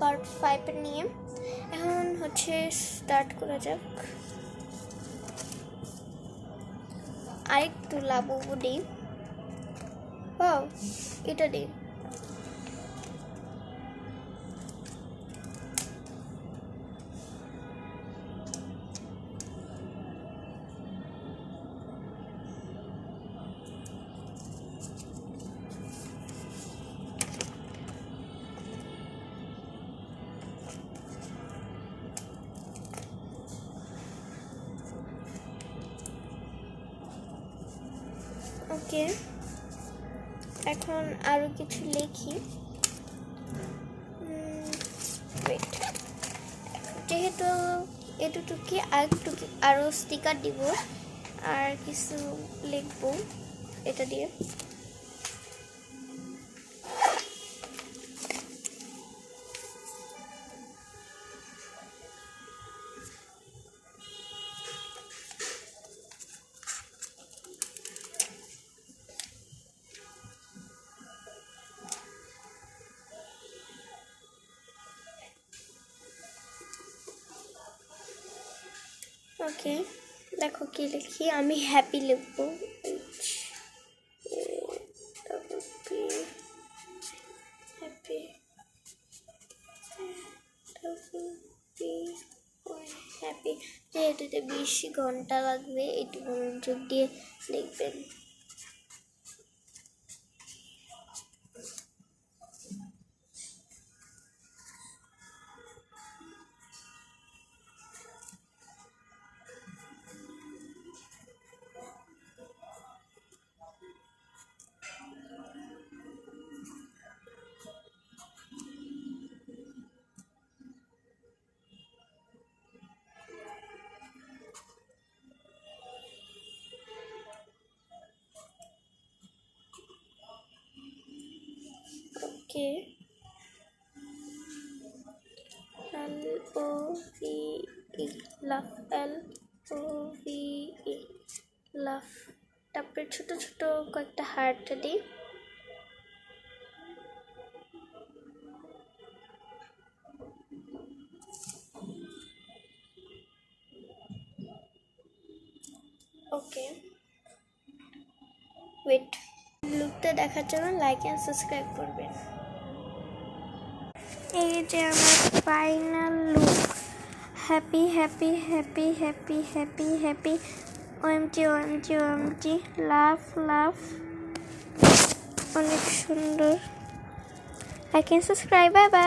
Part 5 নিয়ে। এখন হচ্ছে স্টার্ট করা যাক। আরেকটু লাবুবু দিই। ওয়াও, এটা দিই। ওকে, এখন আরো কিছু লিখি। যেহেতু এটুকি আরো স্টিকার দিব আর কিছু লিখবো এটা দিয়ে। ওকে, দেখো কি লিখি। আমি হ্যাপি লিখবো। Happy happy. যেহেতুতে 20 ঘন্টা লাগবে, একটু মনোযোগ দিয়ে লিখবেন। ওকে, LOVE লাভ, LOVE লাভ। তারপরে ছোট ছোট কয়েকটা হার্ট দিই। ওকে, ওয়েট। লুকটা দেখার জন্য লাইক অ্যান্ড সাবস্ক্রাইব করবেন। এই যে আমার final look. Happy happy happy happy happy happy OMG OMG OMG লাভ লাভ। অনেক সুন্দর। Like and subscribe. Bye bye.